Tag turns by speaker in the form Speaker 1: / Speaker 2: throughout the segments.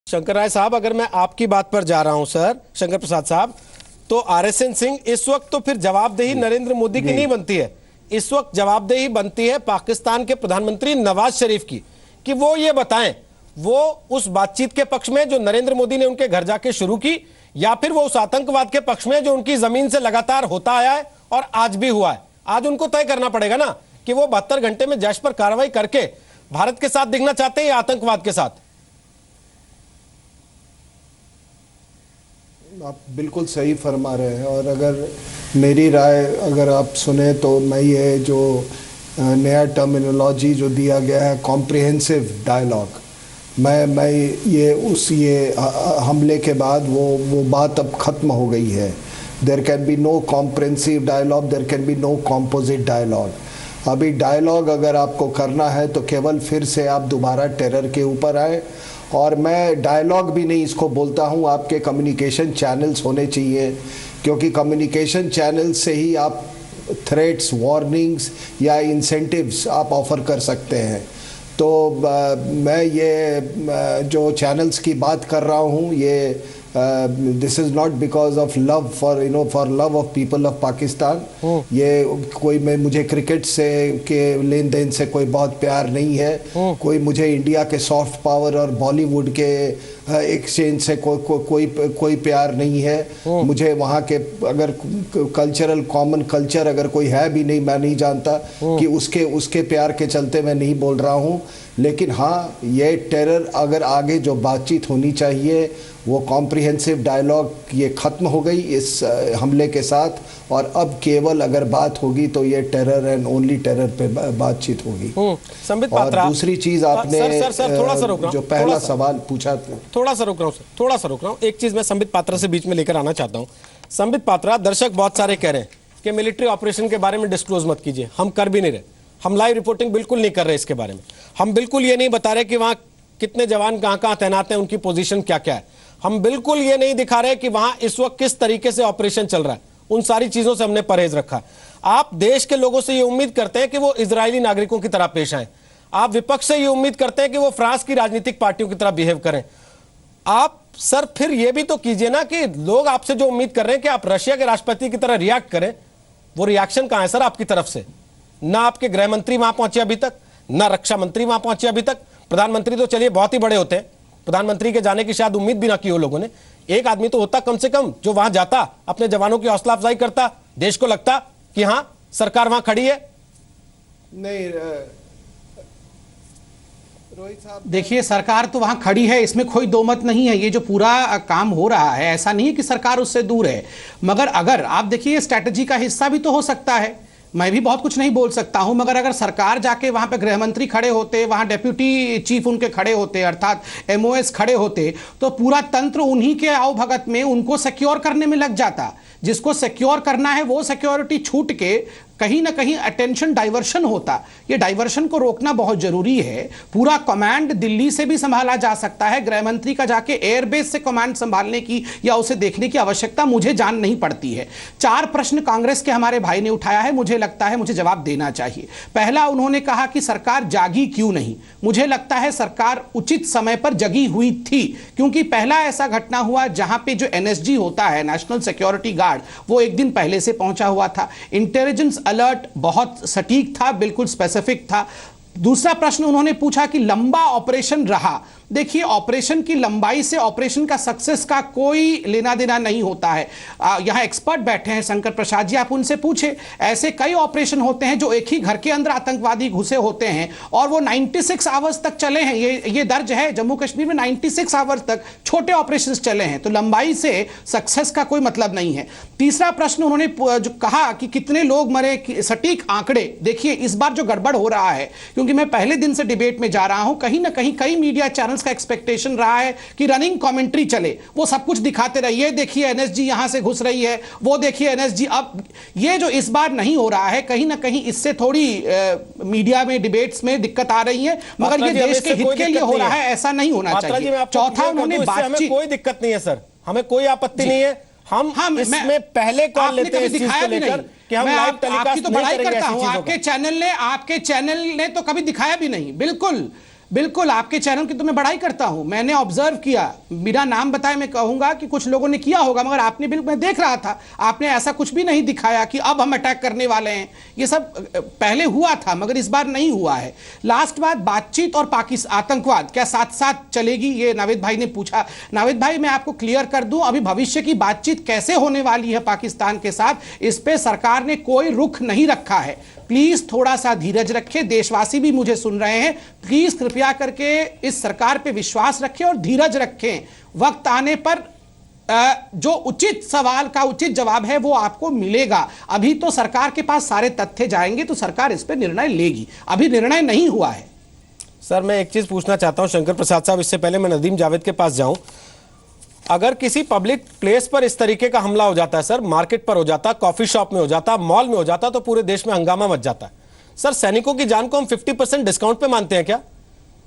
Speaker 1: शंकर राय साहब, अगर मैं आपकी बात पर जा रहा हूं सर, शंकर प्रसाद साहब, तो आरएसएन सिंह इस वक्त तो फिर जवाबदेही नरेंद्र मोदी की नहीं बनती है, इस वक्त जवाबदेही बनती है पाकिस्तान के प्रधानमंत्री नवाज शरीफ की, कि वो ये बताएं वो उस बातचीत के पक्ष में जो नरेंद्र मोदी ने उनके घर जाके शुरू की, या फिर वो उस आतंकवाद के पक्ष में जो उनकी जमीन से लगातार होता आया है और आज भी हुआ है। आज उनको तय करना पड़ेगा ना कि वो 72 घंटे में जैश पर कार्रवाई करके भारत के साथ दिखना चाहते हैं या आतंकवाद के साथ।
Speaker 2: आप बिल्कुल सही फरमा रहे हैं, और अगर मेरी राय अगर आप सुने तो मैं ये जो नया टर्मिनोलॉजी जो दिया गया है कॉम्प्रिहेंसिव डायलॉग, मैं ये हमले के बाद वो बात अब ख़त्म हो गई है। There can be no comprehensive dialogue, there can be no composite dialogue. अभी डायलॉग अगर आपको करना है तो केवल फिर से आप दोबारा टेरर के ऊपर आए, और मैं डायलॉग भी नहीं इसको बोलता हूँ, आपके कम्युनिकेशन चैनल्स होने चाहिए, क्योंकि कम्युनिकेशन चैनल से ही आप थ्रेट्स, वार्निंग्स या इंसेंटिव्स आप ऑफ़र कर सकते हैं। तो मैं ये जो चैनल्स की बात कर रहा हूँ, ये this is not because of love for love of people of Pakistan. ये कोई मुझे क्रिकेट से के लेन देन से कोई बहुत प्यार नहीं है, कोई मुझे इंडिया के सॉफ्ट पावर और बॉलीवुड के एक्सचेंज से कोई प्यार नहीं है। मुझे वहाँ के अगर कल्चरल कॉमन कल्चर अगर कोई है भी नहीं, मैं नहीं जानता कि उसके प्यार के चलते मैं नहीं बोल रहा हूँ। लेकिन हाँ, ये टेरर अगर आगे जो बातचीत होनी चाहिए वो कॉम्प्रिहेंसिव डायलॉग ये ख़त्म हो गई इस हमले के साथ, और अब केवल अगर बात होगी तो ये टेरर एंड ओनली टेरर पे बातचीत होगी।
Speaker 1: संबित
Speaker 2: और
Speaker 1: पात्रा,
Speaker 2: दूसरी चीज़ आपने
Speaker 1: सर, थोड़ा सा रुक रहा हूं,
Speaker 2: जो पहला सवाल पूछा था,
Speaker 1: थोड़ा सा रुक रहा हूँ। एक चीज़ मैं संबित पात्रा से बीच में लेकर आना चाहता हूँ। संबित पात्रा, दर्शक बहुत सारे कह रहे हैं कि मिलिट्री ऑपरेशन के बारे में डिस्क्लोज मत कीजिए, हम कर भी नहीं रहे, हम लाइव रिपोर्टिंग बिल्कुल नहीं कर रहे इसके बारे में, हम बिल्कुल ये नहीं बता रहे कि वहां कितने जवान कहां तैनात हैं, उनकी पोजीशन क्या क्या है, हम बिल्कुल ये नहीं दिखा रहे कि वहां इस वक्त किस तरीके से ऑपरेशन चल रहा है, उन सारी चीजों से हमने परहेज रखा। आप देश के लोगों से ये उम्मीद करते हैं कि वो इजरायली नागरिकों की तरह पेश आए, आप विपक्ष से ये उम्मीद करते हैं कि वो फ्रांस की राजनीतिक पार्टियों की तरह बिहेव करें। आप सर फिर ये भी तो कीजिए ना कि लोग आपसे जो उम्मीद कर रहे हैं कि आप रशिया के राष्ट्रपति की तरह रिएक्ट करें, वो रिएक्शन कहां है सर आपकी तरफ से? ना आपके गृह मंत्री वहां पहुंचे अभी तक, ना रक्षा मंत्री वहां पहुंचे अभी तक। प्रधानमंत्री तो चलिए बहुत ही बड़े होते हैं, प्रधानमंत्री के जाने की शायद उम्मीद भी ना की हो लोगों ने। एक आदमी तो होता कम से कम जो वहां जाता, अपने जवानों की हौसला अफजाई करता, देश को लगता कि हां सरकार वहां खड़ी है।
Speaker 2: नहीं रोहित साहब,
Speaker 3: देखिए, सरकार तो वहां खड़ी है, इसमें कोई दो मत नहीं है। ये जो पूरा काम हो रहा है, ऐसा नहीं है कि सरकार उससे दूर है, मगर अगर आप देखिए स्ट्रैटेजी का हिस्सा भी तो हो सकता है। मैं भी बहुत कुछ नहीं बोल सकता हूं, मगर अगर सरकार जाके वहां पे गृह मंत्री खड़े होते, वहां डेप्यूटी चीफ उनके खड़े होते, अर्थात एमओएस खड़े होते, तो पूरा तंत्र उन्हीं के आवभगत में उनको सिक्योर करने में लग जाता। जिसको सिक्योर करना है वो सिक्योरिटी छूट के कहीं ना कहीं अटेंशन डाइवर्शन होता। ये डाइवर्शन को रोकना बहुत जरूरी है। पूरा कमांड दिल्ली से भी संभाला जा सकता है, गृह मंत्री का जाके एयरबेस से कमांड संभालने की या उसे देखने की आवश्यकता मुझे जान नहीं पड़ती है। 4 प्रश्न कांग्रेस के हमारे भाई ने उठाया है, मुझे लगता है मुझे जवाब देना चाहिए। पहला, उन्होंने कहा कि सरकार जागी क्यों नहीं। मुझे लगता है सरकार उचित समय पर जगी हुई थी, क्योंकि पहला ऐसा घटना हुआ जहां पे जो एनएसजी होता है, नेशनल सिक्योरिटी गार्ड, वो एक दिन पहले से पहुंचा हुआ था। इंटेलिजेंस अलर्ट बहुत सटीक था, बिल्कुल स्पेसिफिक था। दूसरा प्रश्न उन्होंने पूछा कि लंबा ऑपरेशन रहा। देखिए, ऑपरेशन की लंबाई से ऑपरेशन का सक्सेस का कोई लेना देना नहीं होता है। यहां एक्सपर्ट बैठे हैं, शंकर प्रसाद जी, आप उनसे पूछे। ऐसे कई ऑपरेशन होते हैं जो एक ही घर के अंदर आतंकवादी घुसे होते हैं और वो 96 आवर्स तक चले हैं। ये दर्ज है, जम्मू कश्मीर में 96 आवर्स तक छोटे ऑपरेशन चले हैं, तो लंबाई से सक्सेस का कोई मतलब नहीं है। तीसरा प्रश्न उन्होंने जो कहा कि कितने लोग मरे, सटीक आंकड़े। देखिए, इस बार जो गड़बड़ हो रहा है, क्योंकि मैं पहले दिन से डिबेट में जा रहा हूं, कहीं ना कहीं कई मीडिया चैनल का एक्सपेक्टेशन रहा है कि रनिंग कमेंट्री चले, वो सब कुछ दिखाते रहे, ये देखिए एनएसजी यहां से घुस रही है, वो देखिए एनएसजी। अब ये जो इस बार नहीं हो रहा है, कहीं ना कहीं इससे थोड़ी मीडिया में डिबेट्स में दिक्कत आ रही है, मगर ये देश के हित के लिए हो रहा है, ऐसा नहीं होना चाहिए। चौथा, उन्होंने बातचीत,
Speaker 1: कोई दिक्कत नहीं है सर, हमें कोई आपत्ति नहीं है, हम इसमें पहले कॉल लेते हैं इस चीज को लेकर कि हम लाइव टेलीकास्ट
Speaker 3: तो बड़ाई करता हूं, आपके चैनल ने तो कभी दिखाया भी नहीं। बिल्कुल बिल्कुल, आपके चैनल की तो मैं बड़ाई करता हूं। मैंने ऑब्जर्व किया, बिना नाम बताए मैं कहूंगा कि कुछ लोगों ने किया होगा, मगर आपने बिल्कुल, मैं देख रहा था, आपने ऐसा कुछ भी नहीं दिखाया कि अब हम अटैक करने वाले हैं। ये सब पहले हुआ था मगर इस बार नहीं हुआ है। लास्ट बात, बातचीत और पाकिस्तान आतंकवाद क्या साथ साथ चलेगी, ये नावेद भाई ने पूछा। नावेद भाई, मैं आपको क्लियर कर दूं, अभी भविष्य की बातचीत कैसे होने वाली है पाकिस्तान के साथ, इस पे सरकार ने कोई रुख नहीं रखा है। प्लीज थोड़ा सा धीरज रखें, देशवासी भी मुझे सुन रहे हैं, प्लीज कृपया करके इस सरकार पे विश्वास रखें और धीरज रखें। वक्त आने पर जो उचित सवाल का उचित जवाब है वो आपको मिलेगा। अभी तो सरकार के पास सारे तथ्य जाएंगे तो सरकार इस पे निर्णय लेगी, अभी निर्णय नहीं हुआ है।
Speaker 1: सर, मैं एक चीज पूछना चाहता हूं शंकर प्रसाद साहब, इससे पहले मैं नदीम जावेद के पास जाऊं। अगर किसी पब्लिक प्लेस पर इस तरीके का हमला हो जाता है सर, मार्केट पर हो जाता, कॉफी शॉप में हो जाता, मॉल में हो जाता, तो पूरे देश में हंगामा मच जाता है। सर, सैनिकों की जान को हम 50% डिस्काउंट पे मानते हैं क्या?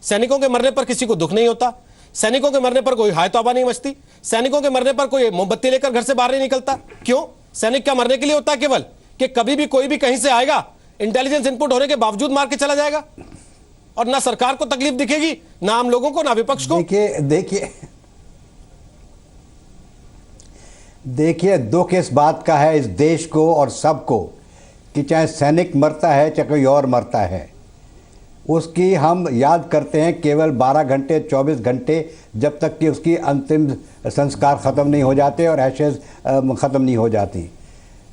Speaker 1: सैनिकों के मरने पर किसी को दुख नहीं होता? सैनिकों के मरने पर कोई हाय तौबा नहीं मचती? सैनिकों के मरने पर कोई मोमबत्ती लेकर घर से बाहर नहीं निकलता? क्यों? सैनिक क्या मरने के लिए होता है केवल? कि कभी भी कोई भी कहीं से आएगा, इंटेलिजेंस इनपुट होने के बावजूद मार के चला जाएगा, और ना सरकार को तकलीफ दिखेगी, ना आम लोगों को, ना विपक्ष को।
Speaker 4: देखिए, दुख इस बात का है इस देश को और सबको कि चाहे सैनिक मरता है चाहे कोई और मरता है, उसकी हम याद करते हैं केवल 12 घंटे 24 घंटे, जब तक कि उसकी अंतिम संस्कार ख़त्म नहीं हो जाते और ऐशेज़ ख़त्म नहीं हो जाती।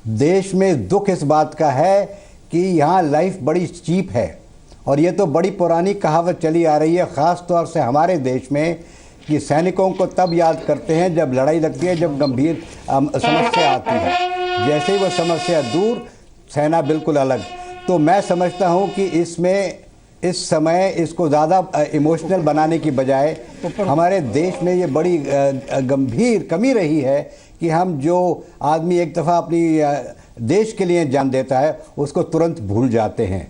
Speaker 4: देश में दुख इस बात का है कि यहाँ लाइफ बड़ी चीप है, और ये तो बड़ी पुरानी कहावत चली आ रही है ख़ास तौर से हमारे देश में, कि सैनिकों को तब याद करते हैं जब लड़ाई लगती है, जब गंभीर समस्या आती है। जैसे ही वो समस्या दूर, सेना बिल्कुल अलग। तो मैं समझता हूँ कि इसमें इस समय इसको ज़्यादा इमोशनल बनाने की बजाय हमारे देश में ये बड़ी गंभीर कमी रही है कि हम जो आदमी एक दफ़ा अपनी देश के लिए जान देता है उसको तुरंत भूल जाते हैं।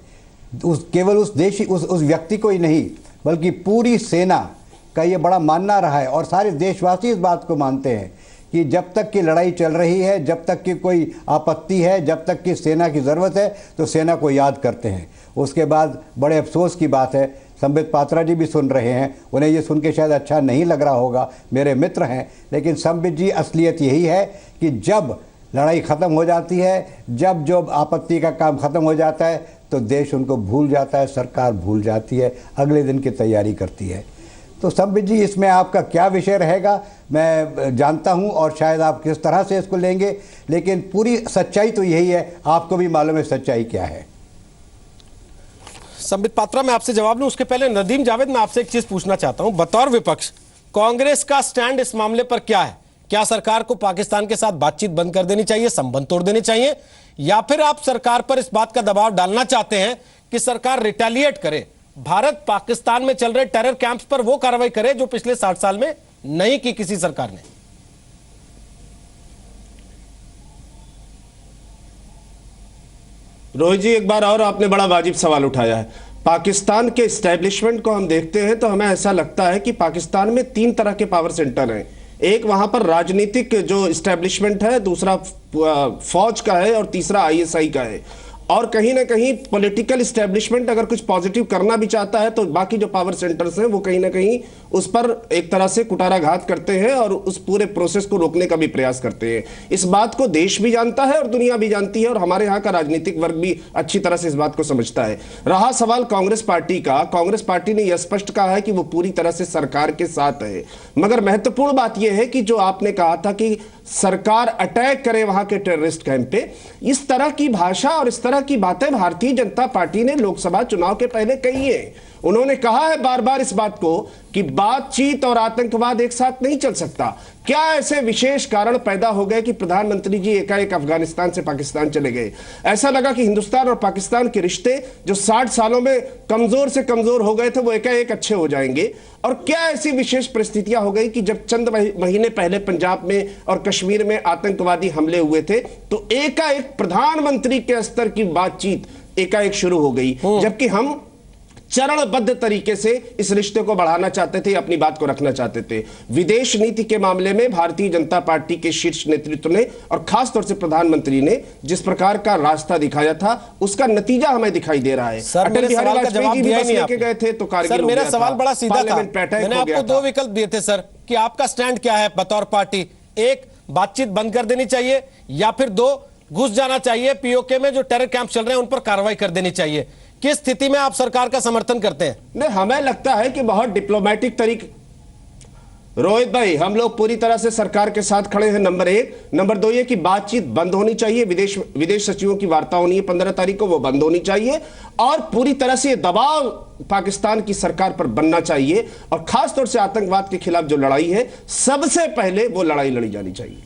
Speaker 4: केवल उस व्यक्ति को ही नहीं बल्कि पूरी सेना का ये बड़ा मानना रहा है, और सारे देशवासी इस बात को मानते हैं कि जब तक की लड़ाई चल रही है, जब तक की कोई आपत्ति है, जब तक की सेना की ज़रूरत है, तो सेना को याद करते हैं। उसके बाद बड़े अफसोस की बात है, संबित पात्रा जी भी सुन रहे हैं, उन्हें ये सुन के शायद अच्छा नहीं लग रहा होगा, मेरे मित्र हैं, लेकिन संबित जी, असलियत यही है कि जब लड़ाई ख़त्म हो जाती है, जब जो आपत्ति का काम ख़त्म हो जाता है, तो देश उनको भूल जाता है, सरकार भूल जाती है, अगले दिन की तैयारी करती है। तो संबित जी, इसमें आपका क्या विषय रहेगा मैं जानता हूं, और शायद आप किस तरह से इसको लेंगे, लेकिन पूरी सच्चाई तो यही है, आपको भी मालूम है सच्चाई क्या है।
Speaker 1: संबित पात्रा, मैं आपसे जवाब लूं उसके पहले नदीम जावेद, मैं आपसे एक चीज पूछना चाहता हूं। बतौर विपक्ष, कांग्रेस का स्टैंड इस मामले पर क्या है? क्या सरकार को पाकिस्तान के साथ बातचीत बंद कर देनी चाहिए, संबंध तोड़ देने चाहिए, या फिर आप सरकार पर इस बात का दबाव डालना चाहते हैं कि सरकार रिटेलिएट करे, भारत पाकिस्तान में चल रहे टेरर कैंप्स पर वो कार्रवाई करे जो पिछले 60 साल में नहीं की किसी सरकार ने?
Speaker 5: रोहित जी, एक बार और आपने बड़ा वाजिब सवाल उठाया है। पाकिस्तान के एस्टेब्लिशमेंट को हम देखते हैं तो हमें ऐसा लगता है कि पाकिस्तान में 3 तरह के पावर सेंटर हैं। एक वहां पर राजनीतिक जो एस्टेब्लिशमेंट है, दूसरा फौज का है, और तीसरा आईएसआई का है। और कहीं ना कहीं पॉलिटिकल एस्टेब्लिशमेंट अगर कुछ पॉजिटिव करना भी चाहता है तो बाकी जो पावर सेंटर्स हैं वो कहीं ना कहीं उस पर एक तरह से कुटाराघात करते हैं और उस पूरे प्रोसेस को रोकने का भी प्रयास करते हैं। इस बात को देश भी जानता है और दुनिया भी जानती है, और हमारे यहाँ का राजनीतिक वर्ग भी अच्छी तरह से इस बात को समझता है। रहा सवाल कांग्रेस पार्टी का, कांग्रेस पार्टी ने यह स्पष्ट कहा है कि वो पूरी तरह से सरकार के साथ है, मगर महत्वपूर्ण बात यह है कि जो आपने कहा था कि सरकार अटैक करे वहां के टेररिस्ट कैंप पे, इस तरह की भाषा और इस तरह की बातें भारतीय जनता पार्टी ने लोकसभा चुनाव के पहले कही है। उन्होंने कहा है बार बार इस बात को कि बातचीत और आतंकवाद एक साथ नहीं चल सकता। क्या ऐसे विशेष कारण पैदा हो गए कि प्रधानमंत्री जी एकाएक अफगानिस्तान से पाकिस्तान चले गए? ऐसा लगा कि हिंदुस्तान और पाकिस्तान के रिश्ते जो 60 सालों में कमजोर से कमजोर हो गए थे वो एकाएक अच्छे हो जाएंगे? और क्या ऐसी विशेष परिस्थितियां हो गई कि जब चंद महीने पहले पंजाब में और कश्मीर में आतंकवादी हमले हुए थे तो एकाएक प्रधानमंत्री के स्तर की बातचीत एकाएक शुरू हो गई, जबकि हम चरणबद्ध तरीके से इस रिश्ते को बढ़ाना चाहते थे, अपनी बात को रखना चाहते थे। विदेश नीति के मामले में भारतीय जनता पार्टी के शीर्ष नेतृत्व ने और खासतौर से प्रधानमंत्री ने जिस प्रकार का रास्ता दिखाया था, उसका नतीजा हमें दिखाई दे रहा है।
Speaker 1: सर, मेरे सवाल का जवाब दिया नहीं आपने।
Speaker 5: गए थे तो कारगिल
Speaker 1: सर, मेरा सवाल बड़ा सीधा था। मैंने आपको दो विकल्प दिए थे सर, कि आपका स्टैंड क्या है बतौर पार्टी। एक, बातचीत बंद कर देनी चाहिए, या फिर दो, घुस जाना चाहिए, पीओके में जो टेरर कैंप चल रहे हैं उन पर कार्रवाई कर देनी चाहिए। किस स्थिति में आप सरकार का समर्थन करते हैं? नहीं,
Speaker 5: हमें लगता है कि बहुत डिप्लोमेटिक तरीके, रोहित भाई, हम लोग पूरी तरह से सरकार के साथ खड़े हैं, नंबर एक। नंबर दो, ये कि बातचीत बंद होनी चाहिए, विदेश सचिवों की वार्ता होनी है 15 तारीख को, वो बंद होनी चाहिए, और पूरी तरह से दबाव पाकिस्तान की सरकार पर बनना चाहिए, और खासतौर से आतंकवाद के खिलाफ जो लड़ाई है, सबसे पहले वो लड़ाई लड़ी जानी चाहिए।